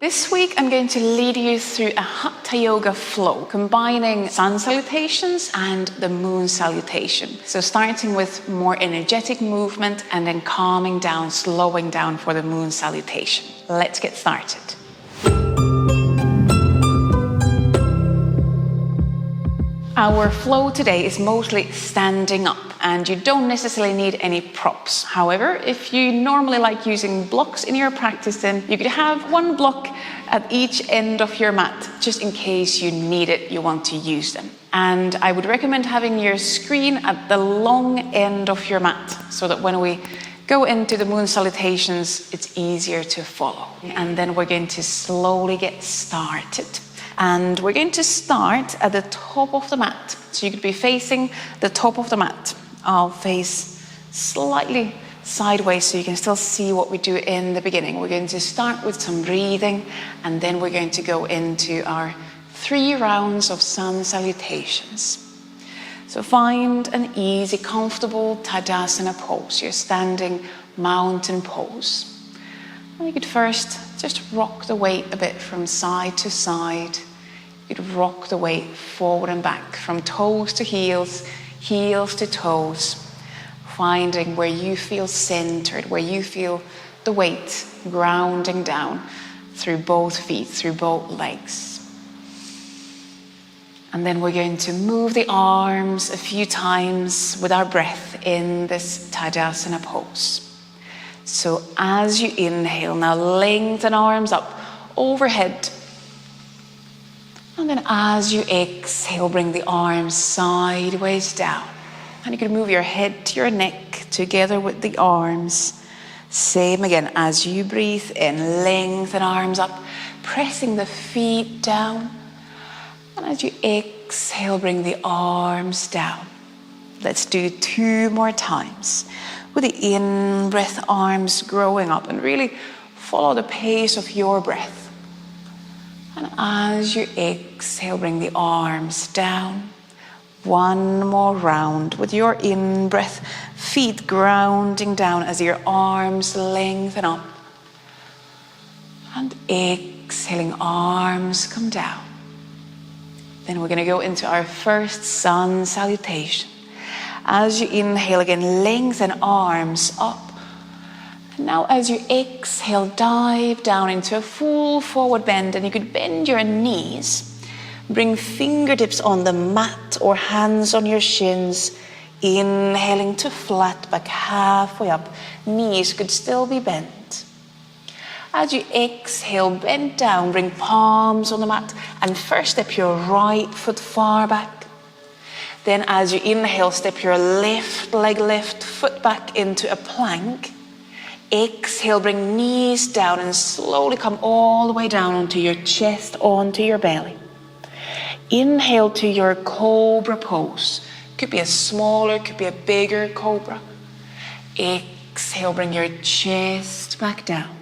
This week I'm going to lead you through a Hatha Yoga Flow, combining Sun Salutations and the Moon Salutation. So starting with more energetic movement and then calming down, slowing down for the Moon Salutation. Let's get started. Our flow today is mostly standing up, and you don't necessarily need any props. However, if you normally like using blocks in your practice, then you could have one block at each end of your mat, just in case you need it, you want to use them. And I would recommend having your screen at the long end of your mat, so that when we go into the Moon Salutations, it's easier to follow. And then we're going to slowly get started. And we're going to start at the top of the mat. So you could be facing the top of the mat. I'll face slightly sideways so you can still see what we do in the beginning. We're going to start with some breathing, and then we're going to go into our 3 rounds of Sun Salutations. So find an easy, comfortable Tadasana pose. You're standing mountain pose. And you could first just rock the weight a bit from side to side. You could rock the weight forward and back, from toes to heels, heels to toes, finding where you feel centered, where you feel the weight grounding down through both feet, through both legs. And then we're going to move the arms a few times with our breath in this Tadasana pose. So as you inhale, now lengthen arms up overhead. And then as you exhale, bring the arms sideways down. And you can move your head to your neck together with the arms. Same again, as you breathe in, lengthen arms up, pressing the feet down. And as you exhale, bring the arms down. Let's do 2 more times. With the in-breath, arms growing up, and really follow the pace of your breath. And as you exhale, bring the arms down. 1 more round with your in-breath, feet grounding down as your arms lengthen up. And exhaling, arms come down. Then we're going to go into our first Sun Salutation. As you inhale again, lengthen arms up. And now as you exhale, dive down into a full forward bend, and you could bend your knees. Bring fingertips on the mat or hands on your shins. Inhaling to flat back, halfway up. Knees could still be bent. As you exhale, bend down, bring palms on the mat, and first step your right foot far back. Then as you inhale, step your left leg, left foot back into a plank. Exhale, bring knees down and slowly come all the way down onto your chest, onto your belly. Inhale to your cobra pose. Could be a smaller, could be a bigger cobra. Exhale, bring your chest back down.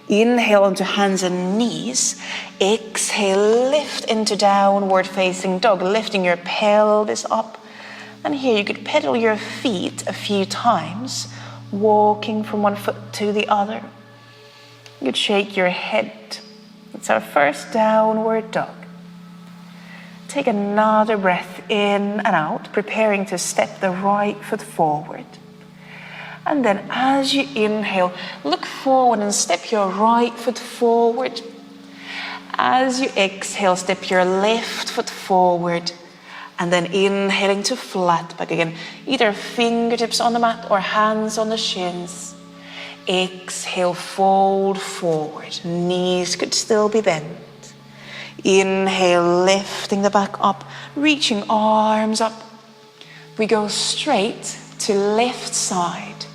Inhale onto hands and knees. Exhale, lift into downward facing dog, lifting your pelvis up. And here you could pedal your feet a few times, walking from one foot to the other. You could shake your head. It's our first downward dog. Take another breath in and out, preparing to step the right foot forward. And then as you inhale, look forward and step your right foot forward. As you exhale, step your left foot forward. And then inhaling to flat back again. Either fingertips on the mat or hands on the shins. Exhale, fold forward. Knees could still be bent. Inhale, lifting the back up, reaching arms up. We go straight to left side.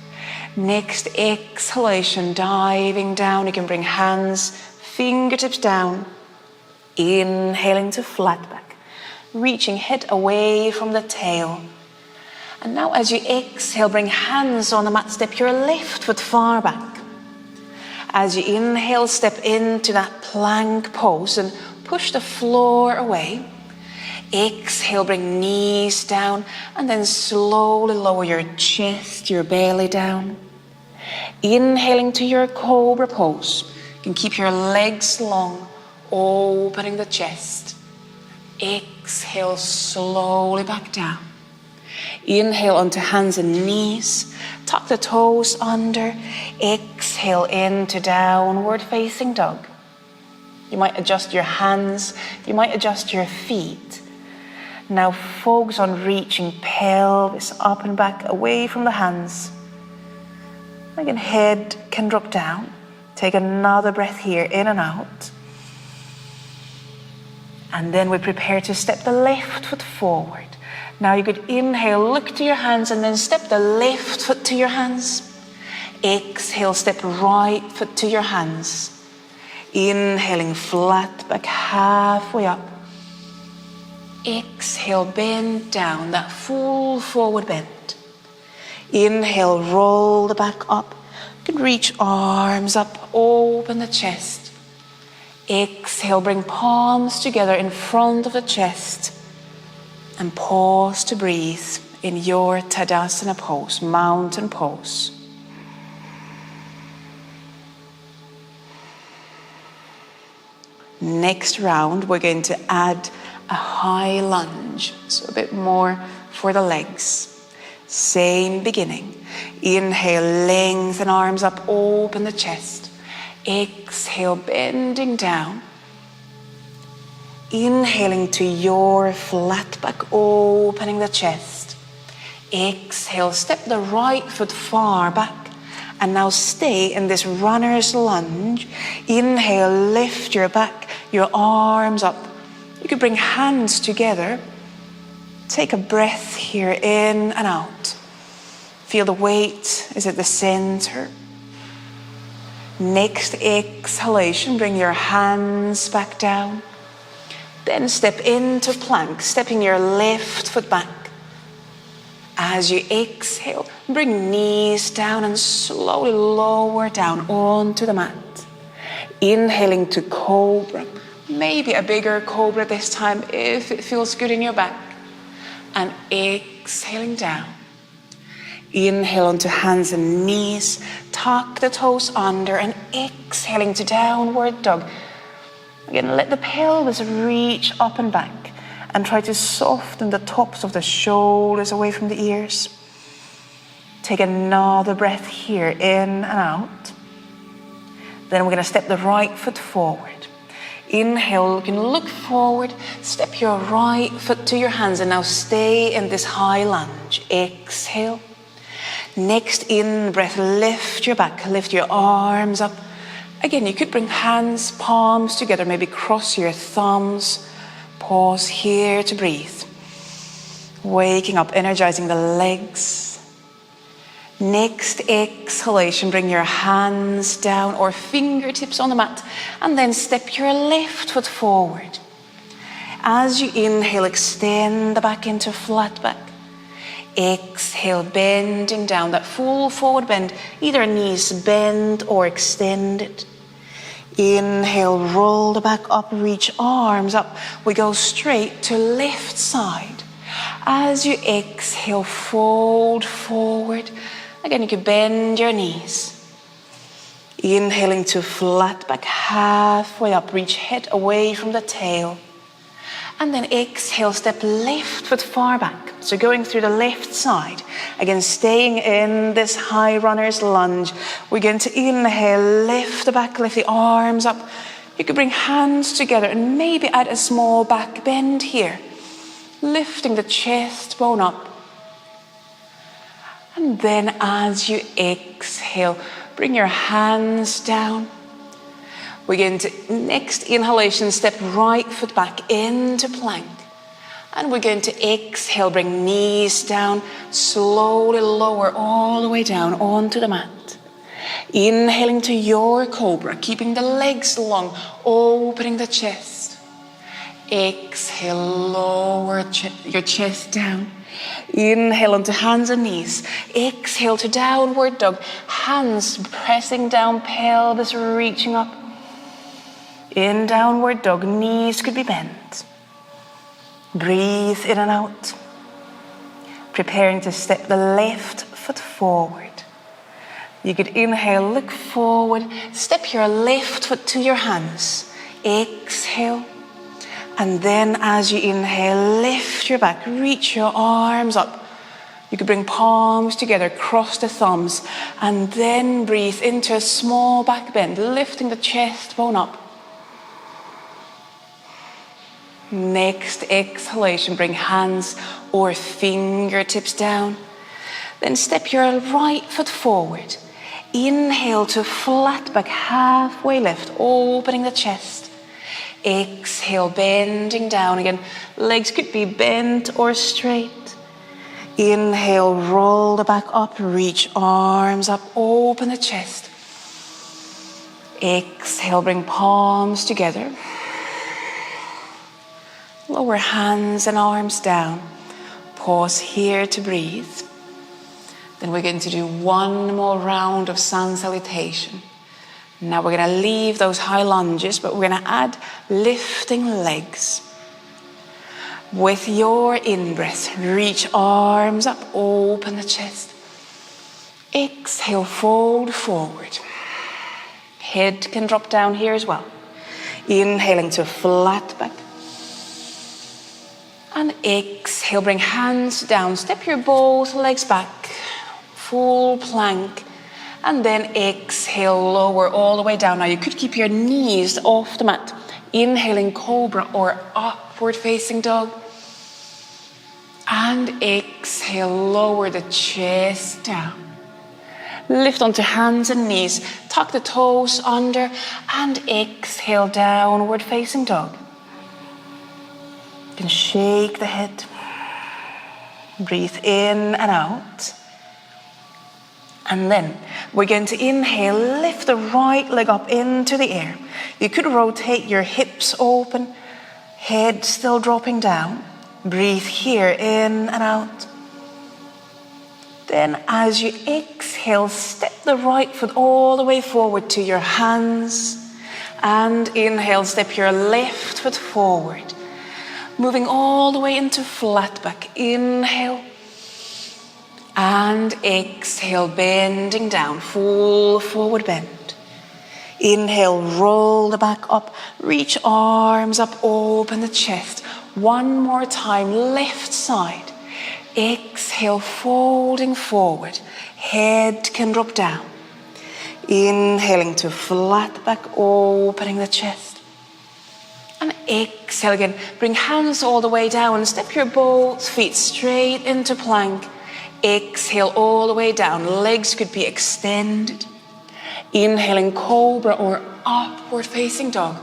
Next exhalation, diving down. You can bring hands, fingertips down. Inhaling to flat back. Reaching head away from the tail. And now as you exhale, bring hands on the mat. Step your left foot far back. As you inhale, step into that plank pose and push the floor away. Exhale, bring knees down, and then slowly lower your chest, your belly down. Inhaling to your cobra pose. You can keep your legs long, opening the chest. Exhale slowly back down. Inhale onto hands and knees. Tuck the toes under. Exhale into downward facing dog. You might adjust your hands. You might adjust your feet. Now focus on reaching pelvis up and back away from the hands. Again, head can drop down. Take another breath here, in and out. And then we prepare to step the left foot forward. Now you could inhale, look to your hands, and then step the left foot to your hands. Exhale, step right foot to your hands. Inhaling, flat back halfway up. Exhale, bend down, that full forward bend. Inhale, roll the back up. You can reach arms up, open the chest. Exhale, bring palms together in front of the chest. And pause to breathe in your Tadasana pose, mountain pose. Next round, we're going to add a high lunge, so a bit more for the legs. Same beginning. Inhale, lengthen arms up, open the chest. Exhale, bending down. Inhaling to your flat back, opening the chest. Exhale, step the right foot far back. And now stay in this runner's lunge. Inhale, lift your back, your arms up. You could bring hands together. Take a breath here, in and out. Feel the weight is at the center. Next exhalation, bring your hands back down. Then step into plank, stepping your left foot back. As you exhale, bring knees down and slowly lower down onto the mat. Inhaling to cobra, maybe a bigger cobra this time if it feels good in your back. And exhaling down. Inhale onto hands and knees, tuck the toes under, and exhaling to downward dog. Again, let the pelvis reach up and back, and try to soften the tops of the shoulders away from the ears. Take another breath here, in and out. Then we're going to step the right foot forward. Inhale, you can look forward, step your right foot to your hands, and now stay in this high lunge. Exhale. Next in breath, lift your back, lift your arms up. Again, you could bring hands, palms together, maybe cross your thumbs. Pause here to breathe. Waking up, energizing the legs. Next exhalation, bring your hands down or fingertips on the mat, and then step your left foot forward. As you inhale, extend the back into flat back. Exhale, bending down, that full forward bend, either knees bend or extended. Inhale, roll the back up, reach arms up. We go straight to left side. As you exhale, fold forward. Again, you can bend your knees. Inhaling to flat back, halfway up, reach head away from the tail. And then exhale, step left foot far back. So going through the left side. Again, staying in this high runner's lunge. We're going to inhale, lift the back, lift the arms up. You could bring hands together and maybe add a small back bend here. Lifting the chest bone up. And then as you exhale, bring your hands down. We're going to, next inhalation, step right foot back into plank. And we're going to exhale, bring knees down, slowly lower all the way down onto the mat. Inhaling to your cobra, keeping the legs long, opening the chest. Exhale, lower your chest down. Inhale onto hands and knees. Exhale to downward dog. Hands pressing down, pelvis reaching up. In downward dog, knees could be bent. Breathe in and out. Preparing to step the left foot forward. You could inhale, look forward, step your left foot to your hands. Exhale. And then as you inhale, lift your back, reach your arms up. You could bring palms together, cross the thumbs, and then breathe into a small back bend, lifting the chest bone up. Next exhalation, bring hands or fingertips down. Then step your right foot forward. Inhale to flat back, halfway lift, opening the chest. Exhale, bending down again. Legs could be bent or straight. Inhale, roll the back up, reach arms up, open the chest. Exhale, bring palms together. Lower hands and arms down. Pause here to breathe. Then we're going to do one more round of Sun Salutation. Now we're going to leave those high lunges, but we're going to add lifting legs. With your in-breath, reach arms up, open the chest. Exhale, fold forward. Head can drop down here as well. Inhaling to flat back. And exhale, bring hands down, step your both legs back. Full plank. And then exhale, lower all the way down. Now you could keep your knees off the mat. Inhaling, cobra or upward facing dog. And exhale, lower the chest down. Lift onto hands and knees. Tuck the toes under and exhale, downward facing dog. You can shake the head. Breathe in and out. And then we're going to inhale, lift the right leg up into the air. You could rotate your hips open, head still dropping down. Breathe here, in and out. Then as you exhale, step the right foot all the way forward to your hands. And inhale, step your left foot forward. Moving all the way into flat back. Inhale. And exhale, bending down, full forward bend. Inhale, roll the back up, reach arms up, open the chest. One more time, left side. Exhale, folding forward. Head can drop down. Inhaling to flat back, opening the chest. And exhale again. Bring hands all the way down. Step your both feet straight into plank. Exhale all the way down. Legs could be extended. Inhaling, cobra or upward facing dog.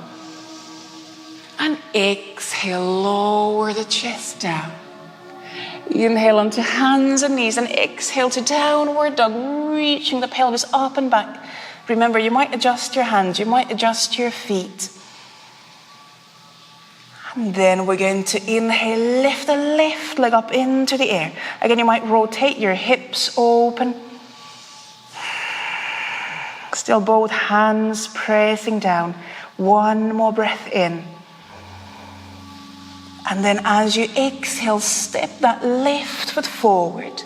And exhale, lower the chest down. Inhale onto hands and knees and exhale to downward dog, reaching the pelvis up and back. Remember, you might adjust your hands, you might adjust your feet. And then we're going to inhale, lift the left leg up into the air. Again, you might rotate your hips open. Still both hands pressing down. One more breath in. And then as you exhale, step that left foot forward.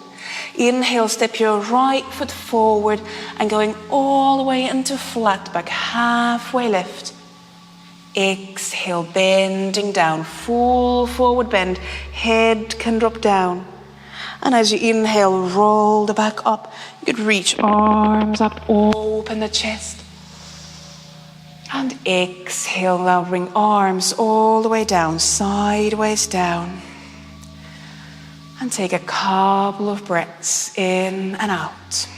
Inhale, step your right foot forward and going all the way into flat back, halfway lift. Exhale, bending down, full forward bend. Head can drop down. And as you inhale, roll the back up. You could reach arms up, open the chest. And exhale, now bring arms all the way down, sideways down. And take a couple of breaths in and out.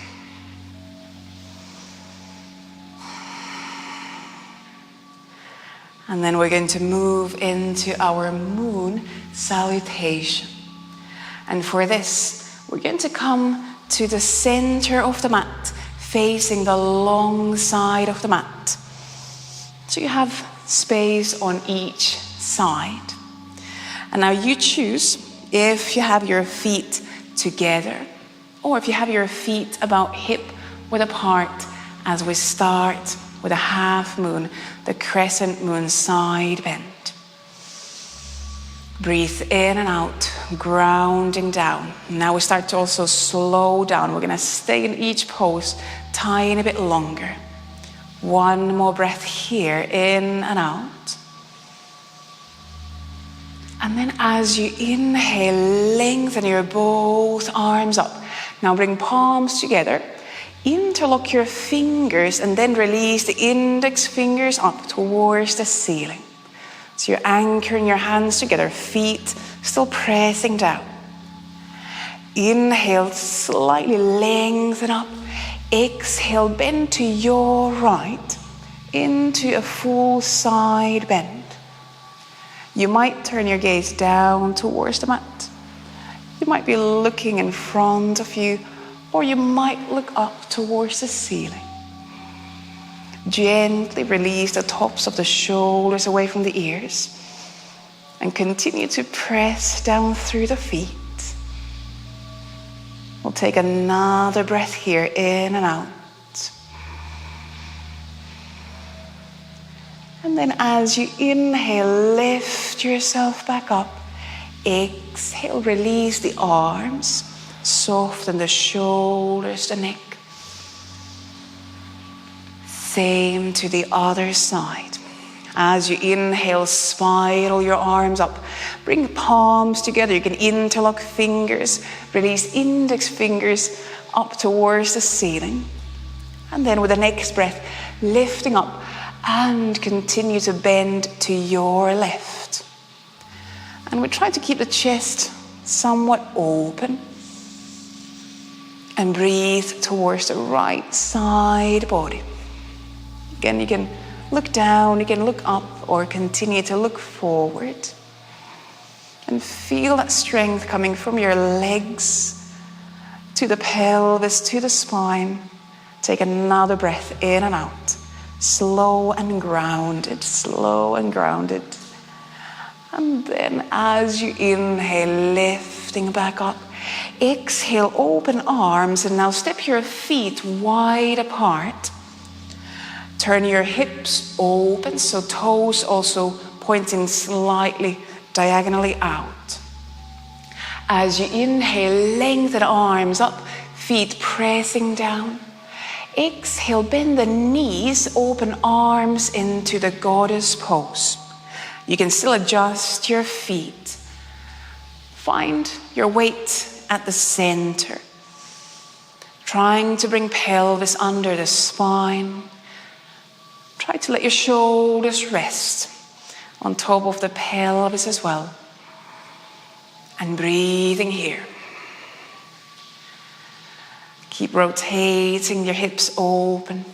And then we're going to move into our Moon Salutation. And for this, we're going to come to the center of the mat, facing the long side of the mat. So you have space on each side. And now you choose if you have your feet together or if you have your feet about hip width apart as we start with a half moon, the crescent moon side bend. Breathe in and out, grounding down. Now we start to also slow down. We're going to stay in each pose, tiny bit longer. One more breath here, in and out. And then as you inhale, lengthen your both arms up. Now bring palms together. Interlock your fingers and then release the index fingers up towards the ceiling. So you're anchoring your hands together, feet still pressing down. Inhale, slightly lengthen up. Exhale, bend to your right into a full side bend. You might turn your gaze down towards the mat. You might be looking in front of you, or you might look up towards the ceiling. Gently release the tops of the shoulders away from the ears and continue to press down through the feet. We'll take another breath here, in and out. And then as you inhale, lift yourself back up. Exhale, release the arms, soften the shoulders, the neck. Same to the other side. As you inhale, spiral your arms up. Bring palms together. You can interlock fingers. Release index fingers up towards the ceiling. And then with the next breath, lifting up and continue to bend to your left. And we try to keep the chest somewhat open. And breathe towards the right side body. Again, you can look down, you can look up, or continue to look forward. And feel that strength coming from your legs to the pelvis, to the spine. Take another breath, in and out. Slow and grounded, slow and grounded. And then as you inhale, lifting back up. Exhale, open arms, and now step your feet wide apart. Turn your hips open, so toes also pointing slightly diagonally out. As you inhale, lengthen arms up, feet pressing down. Exhale, bend the knees, open arms into the goddess pose. You can still adjust your feet. Find your weight at the center. Trying to bring pelvis under the spine. Try to let your shoulders rest on top of the pelvis as well. And breathing here. Keep rotating your hips open,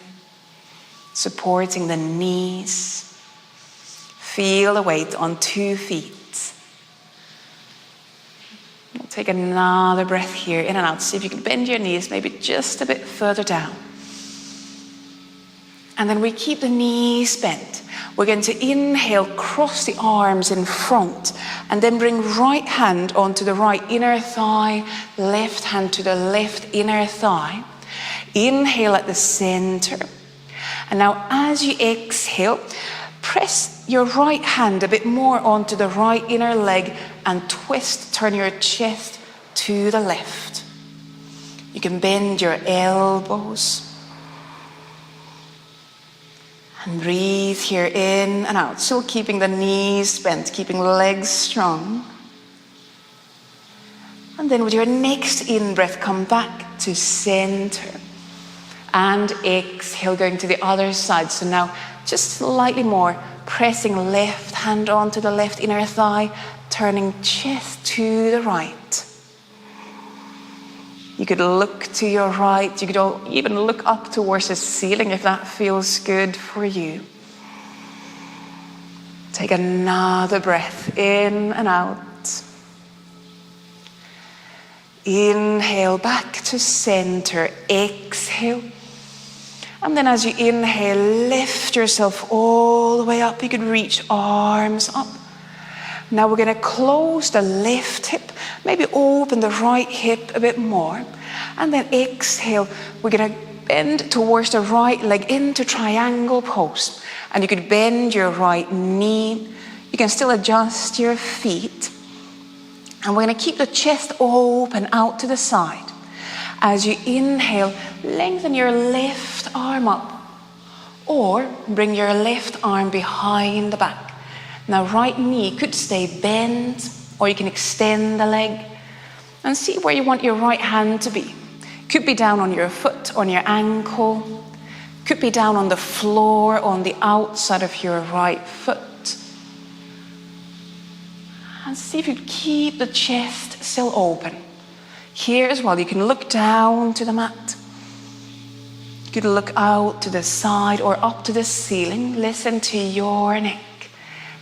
supporting the knees. Feel the weight on 2 feet. We'll take another breath here, in and out. See if you can bend your knees maybe just a bit further down. And then we keep the knees bent. We're going to inhale, cross the arms in front, and then bring right hand onto the right inner thigh, left hand to the left inner thigh. Inhale at the center. And now as you exhale, press your right hand a bit more onto the right inner leg and twist, turn your chest to the left. You can bend your elbows. And breathe here, in and out. Still keeping the knees bent, keeping legs strong. And then with your next in-breath, come back to center. And exhale, going to the other side. So now just slightly more, pressing left hand onto the left inner thigh, turning chest to the right. You could look to your right. You could even look up towards the ceiling if that feels good for you. Take another breath, in and out. Inhale, back to center. Exhale. And then as you inhale, lift yourself all the way up. You could reach arms up. Now we're going to close the left hip, maybe open the right hip a bit more. And then exhale, we're going to bend towards the right leg into triangle pose. And you could bend your right knee. You can still adjust your feet. And we're going to keep the chest open out to the side. As you inhale, lengthen your left arm up, or bring your left arm behind the back. Now, right knee could stay bent, or you can extend the leg and see where you want your right hand to be. Could be down on your foot, on your ankle. Could be down on the floor, on the outside of your right foot. And see if you keep the chest still open. Here as well, you can look down to the mat. You could look out to the side or up to the ceiling. Listen to your neck.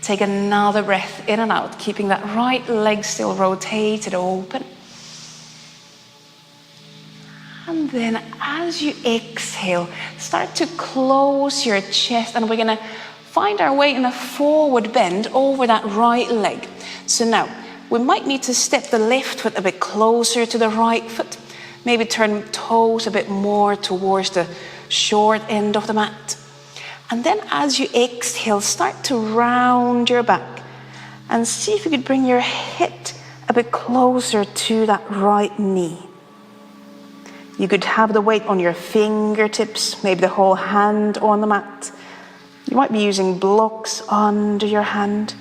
Take another breath in and out, keeping that right leg still rotated open. And then as you exhale, start to close your chest, and we're going to find our way in a forward bend over that right leg. So now, we might need to step the left foot a bit closer to the right foot. Maybe turn toes a bit more towards the short end of the mat. And then as you exhale, start to round your back and see if you could bring your head a bit closer to that right knee. You could have the weight on your fingertips, maybe the whole hand on the mat. You might be using blocks under your hand.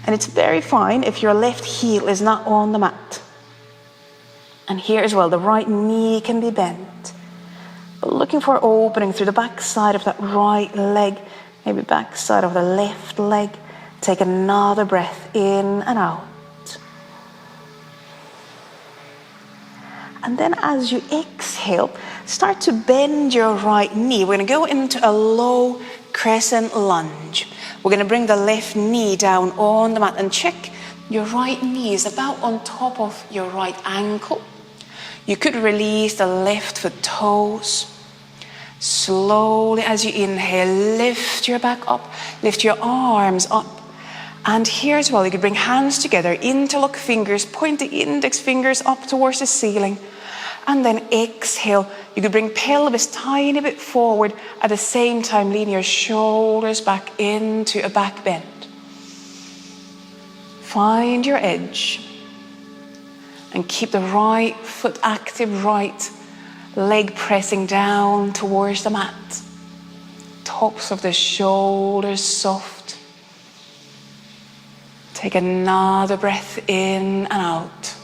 And it's very fine if your left heel is not on the mat. And here as well, the right knee can be bent. But looking for opening through the back side of that right leg, maybe back side of the left leg. Take another breath in and out. And then as you exhale, start to bend your right knee. We're going to go into a low crescent lunge. We're going to bring the left knee down on the mat and check your right knee is about on top of your right ankle. You could release the left foot toes. Slowly as you inhale, lift your back up, lift your arms up. And here as well, you could bring hands together, interlock fingers, point the index fingers up towards the ceiling. And then exhale, you could bring pelvis tiny bit forward, at the same time leaning your shoulders back into a back bend. Find your edge. And keep the right foot active, right leg pressing down towards the mat. Tops of the shoulders soft. Take another breath in and out.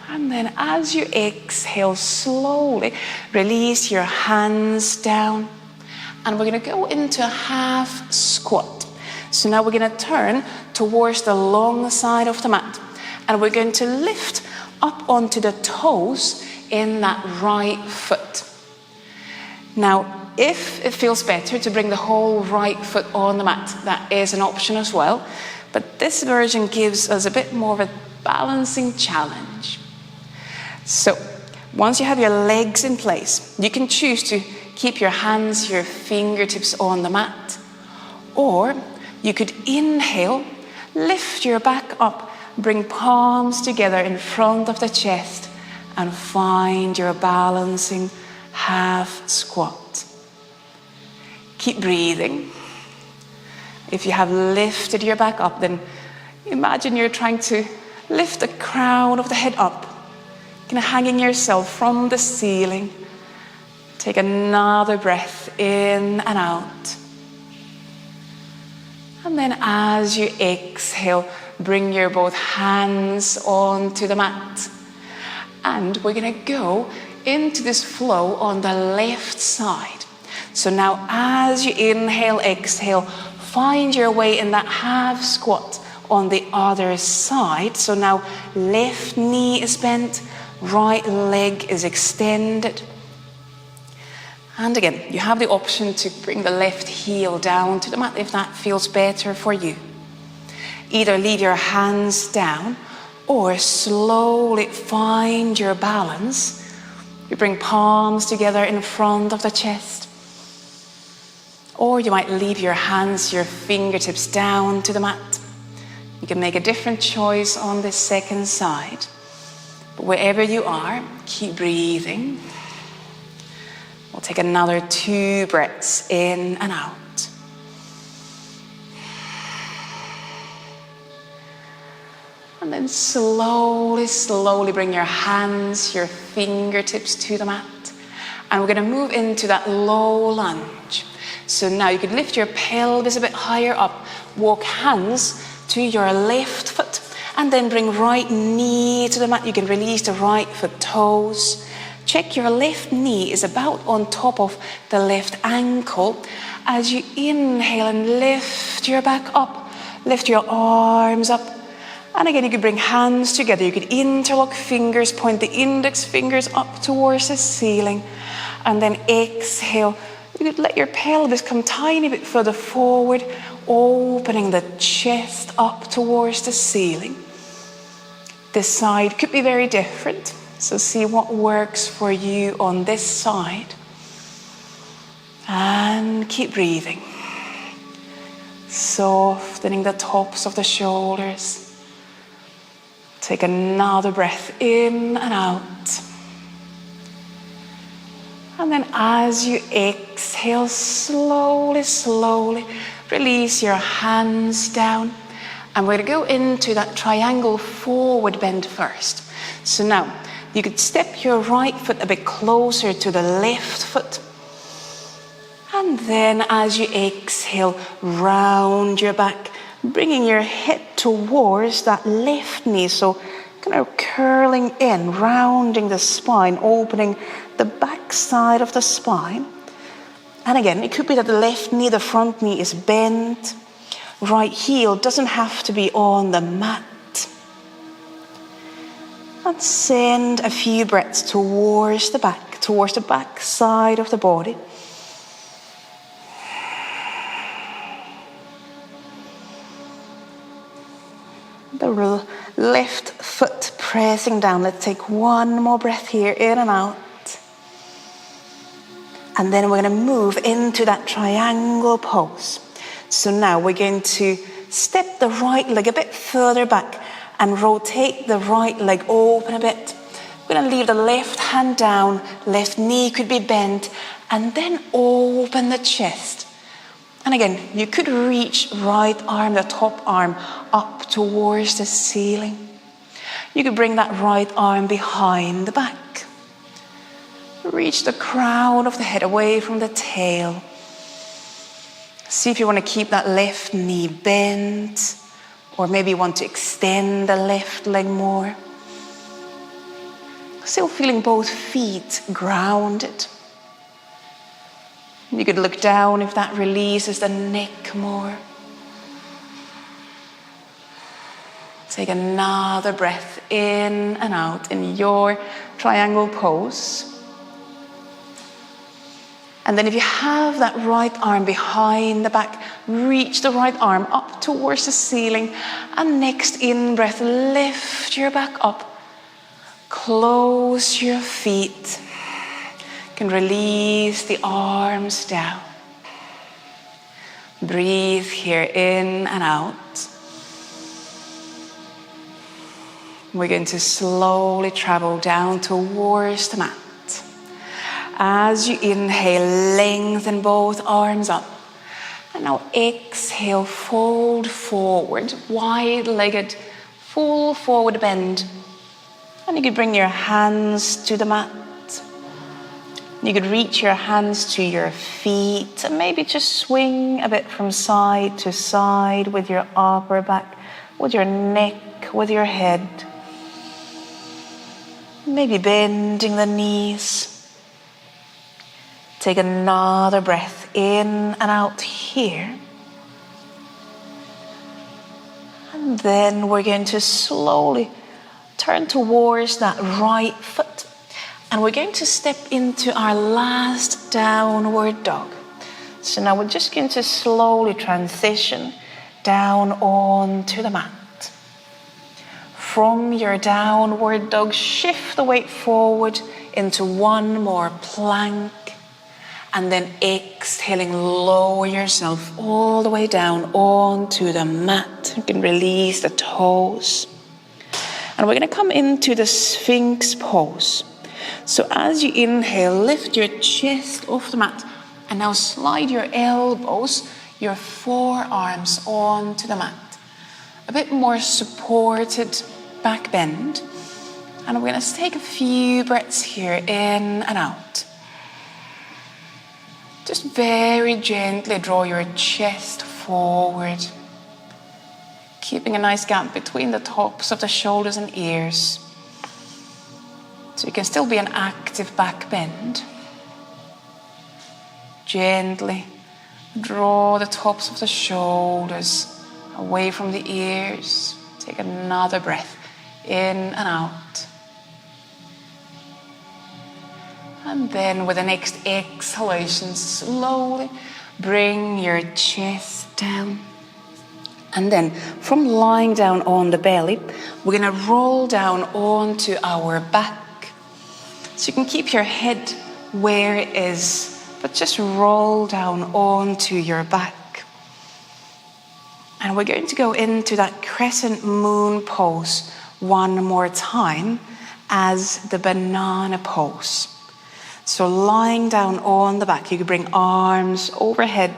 And then as you exhale, slowly release your hands down. And we're going to go into a half squat. So now we're going to turn towards the long side of the mat. And we're going to lift up onto the toes in that right foot. Now, if it feels better to bring the whole right foot on the mat, that is an option as well. But this version gives us a bit more of a balancing challenge. So, once you have your legs in place, you can choose to keep your hands, your fingertips on the mat. Or you could inhale, lift your back up, bring palms together in front of the chest, and find your balancing half squat. Keep breathing. If you have lifted your back up, then imagine you're trying to lift the crown of the head up, kind of hanging yourself from the ceiling. Take another breath in and out. And then as you exhale, bring your both hands onto the mat. And we're going to go into this flow on the left side. So now as you inhale, exhale, find your way in that half squat on the other side. So now left knee is bent, right leg is extended. And again, you have the option to bring the left heel down to the mat if that feels better for you. Either leave your hands down or slowly find your balance. You bring palms together in front of the chest. Or you might leave your hands, your fingertips down to the mat. You can make a different choice on this second side. But wherever you are, keep breathing. We'll take another 2 breaths in and out. And slowly, slowly bring your hands, your fingertips to the mat. And we're going to move into that low lunge. So now you could lift your pelvis a bit higher up. Walk hands to your left foot. And then bring right knee to the mat. You can release the right foot toes. Check your left knee is about on top of the left ankle. As you inhale and lift your back up. Lift your arms up. And again, you could bring hands together. You could interlock fingers, point the index fingers up towards the ceiling. And then exhale. You could let your pelvis come tiny bit further forward, opening the chest up towards the ceiling. This side could be very different. So see what works for you on this side. And keep breathing. Softening the tops of the shoulders. Take another breath in and out. And then as you exhale, slowly, slowly release your hands down. And we're going to go into that triangle forward bend first. So now you could step your right foot a bit closer to the left foot. And then as you exhale, round your back, bringing your head towards that left knee. So kind of curling in, rounding the spine, opening the back side of the spine. And again, it could be that the left knee, the front knee is bent. Right heel doesn't have to be on the mat. And send a few breaths towards the back side of the body. The left foot pressing down. Let's take one more breath here, in and out. And then we're going to move into that triangle pose. So now we're going to step the right leg a bit further back and rotate the right leg open a bit. We're going to leave the left hand down, left knee could be bent, and then open the chest. And again, you could reach right arm, the top arm, up towards the ceiling. You could bring that right arm behind the back. Reach the crown of the head away from the tail. See if you want to keep that left knee bent, or maybe you want to extend the left leg more. Still feeling both feet grounded. You could look down if that releases the neck more. Take another breath in and out in your triangle pose. And then if you have that right arm behind the back, reach the right arm up towards the ceiling. And next in-breath, lift your back up. Close your feet. You can release the arms down. Breathe here in and out. We're going to slowly travel down towards the mat. As you inhale, lengthen both arms up. And now exhale, fold forward, wide-legged, full forward bend. And you could bring your hands to the mat. You could reach your hands to your feet and maybe just swing a bit from side to side with your upper back, with your neck, with your head. Maybe bending the knees. Take another breath in and out here. And then we're going to slowly turn towards that right foot. And we're going to step into our last downward dog. So now we're just going to slowly transition down onto the mat. From your downward dog, shift the weight forward into one more plank. And then exhaling, lower yourself all the way down onto the mat. You can release the toes. And we're going to come into the Sphinx pose. So as you inhale, lift your chest off the mat. And now slide your elbows, your forearms onto the mat. A bit more supported back bend. And we're going to take a few breaths here, in and out. Just very gently draw your chest forward, keeping a nice gap between the tops of the shoulders and ears. So you can still be an active back bend. Gently draw the tops of the shoulders away from the ears. Take another breath, in and out. And then with the next exhalation, slowly bring your chest down. And then from lying down on the belly, we're going to roll down onto our back. So you can keep your head where it is, but just roll down onto your back. And we're going to go into that crescent moon pose one more time as the banana pose. So lying down on the back, you can bring arms overhead.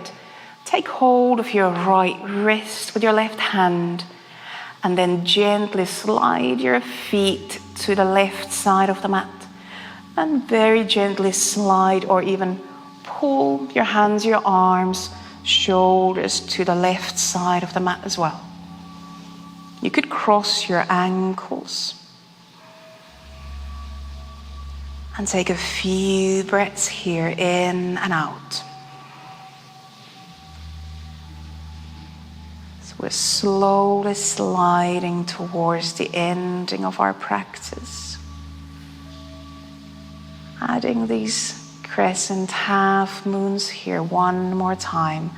Take hold of your right wrist with your left hand, and then gently slide your feet to the left side of the mat. And very gently slide or even pull your hands, your arms, shoulders to the left side of the mat as well. You could cross your ankles. And take a few breaths here, in and out. So we're slowly sliding towards the ending of our practice. Adding these crescent half moons here one more time.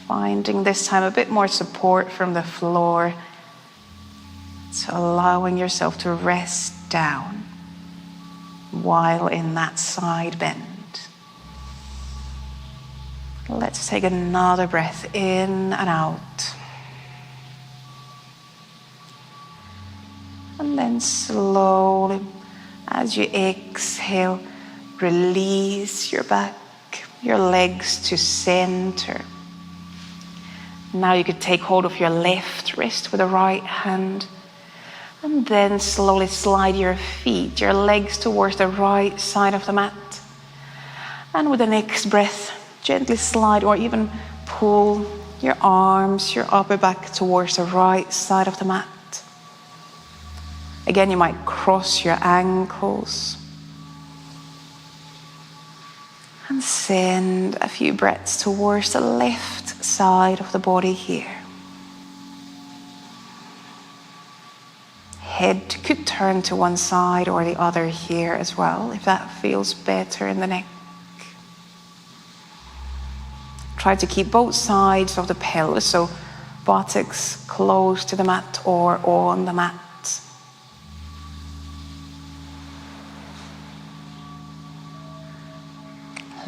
Finding this time a bit more support from the floor. So allowing yourself to rest down while in that side bend. Let's take another breath in and out. And then slowly, as you exhale, release your back, your legs to center. Now you could take hold of your left wrist with the right hand. And then slowly slide your feet, your legs towards the right side of the mat. And with the next breath, gently slide or even pull your arms, your upper back towards the right side of the mat. Again, you might cross your ankles. And send a few breaths towards the left side of the body here. Head could turn to one side or the other here as well, if that feels better in the neck. Try to keep both sides of the pelvis, so buttocks close to the mat or on the mat.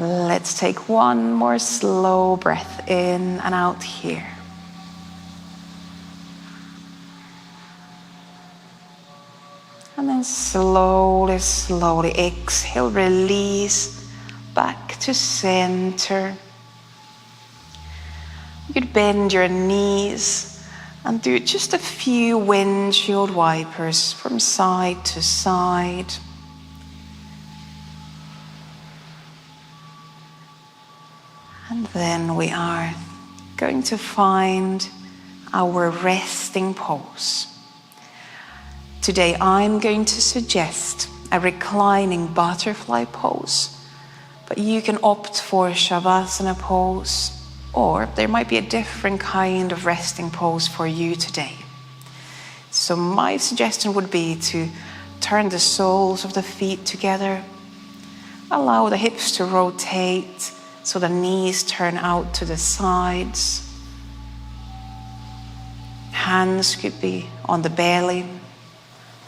Let's take one more slow breath in and out here. And then slowly, slowly exhale, release back to center. You could bend your knees and do just a few windshield wipers from side to side. And then we are going to find our resting pose. Today I'm going to suggest a reclining butterfly pose, but you can opt for Savasana pose, or there might be a different kind of resting pose for you today. So my suggestion would be to turn the soles of the feet together, allow the hips to rotate so the knees turn out to the sides. Hands could be on the belly.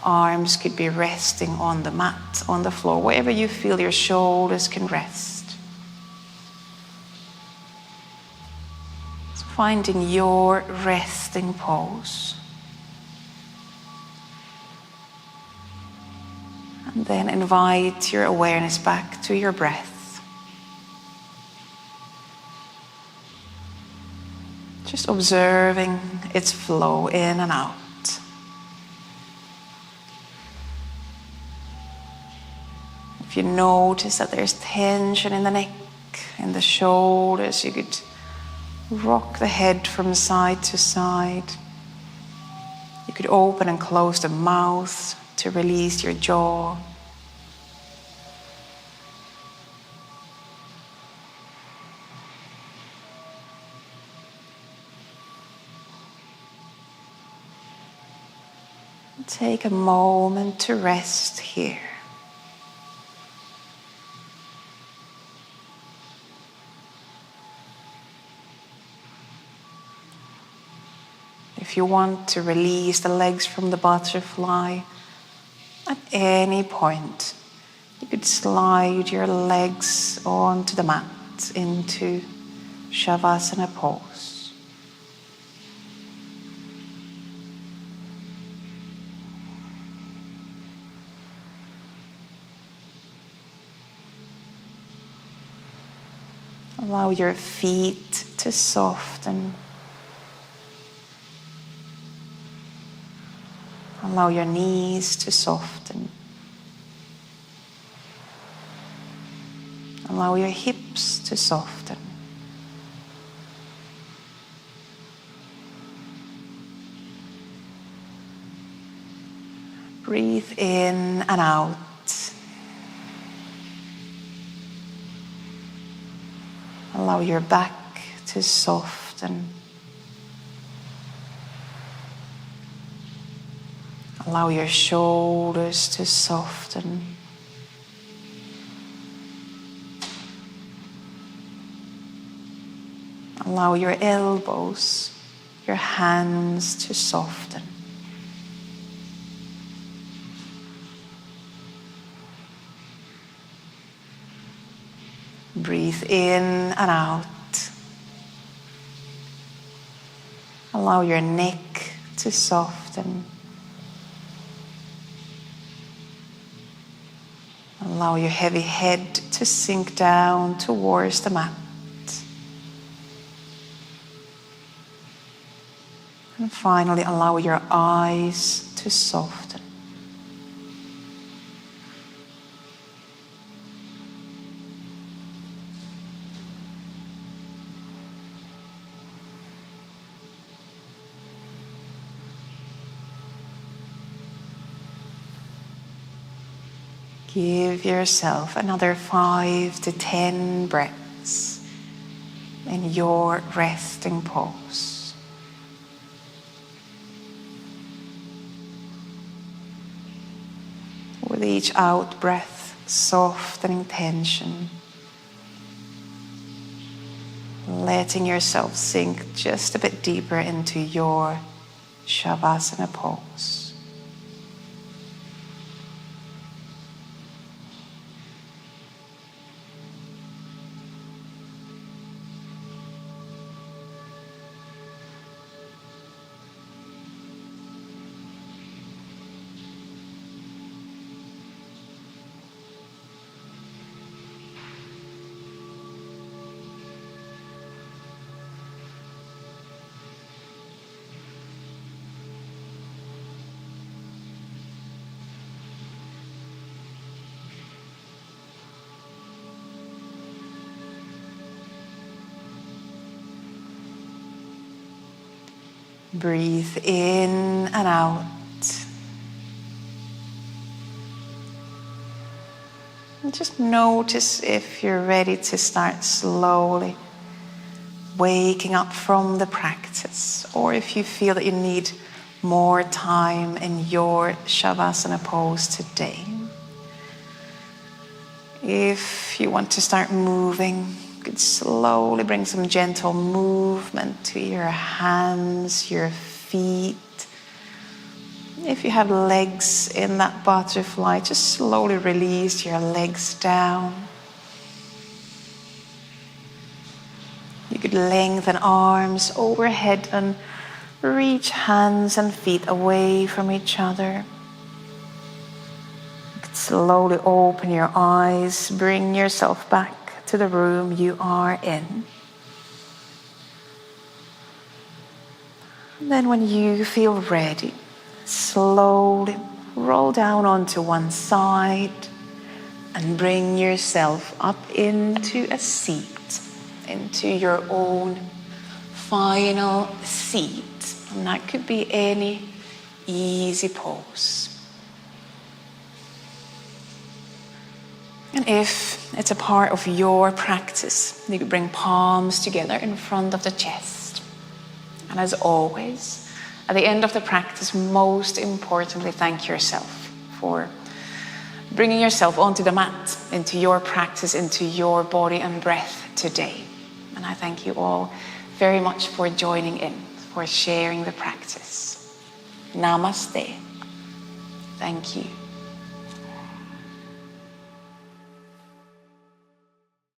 Arms could be resting on the mat, on the floor, wherever you feel your shoulders can rest. So finding your resting pose. And then invite your awareness back to your breath. Just observing its flow in and out. If you notice that there's tension in the neck, in the shoulders, you could rock the head from side to side. You could open and close the mouth to release your jaw. Take a moment to rest here. If you want to release the legs from the butterfly, at any point, you could slide your legs onto the mat into Savasana pose. Allow your feet to soften. Allow your knees to soften. Allow your hips to soften. Breathe in and out. Allow your back to soften. Allow your shoulders to soften. Allow your elbows, your hands to soften. Breathe in and out. Allow your neck to soften. Allow your heavy head to sink down towards the mat. And finally, allow your eyes to soften. Give yourself another 5 to 10 breaths in your resting pose. With each out breath, softening tension, letting yourself sink just a bit deeper into your Savasana pose. Breathe in and out. And just notice if you're ready to start slowly waking up from the practice, or if you feel that you need more time in your Savasana pose today. If you want to start moving, you could slowly bring some gentle movement to your hands, your feet. If you have legs in that butterfly, just slowly release your legs down. You could lengthen arms overhead and reach hands and feet away from each other. You could slowly open your eyes, bring yourself back to the room you are in. And then when you feel ready, slowly roll down onto one side, And bring yourself up into a seat, into your own final seat. And that could be any easy pose. And if it's a part of your practice, you could bring palms together in front of the chest. And as always, at the end of the practice, most importantly, thank yourself for bringing yourself onto the mat, into your practice, into your body and breath today. And I thank you all very much for joining in, for sharing the practice. Namaste. Thank you.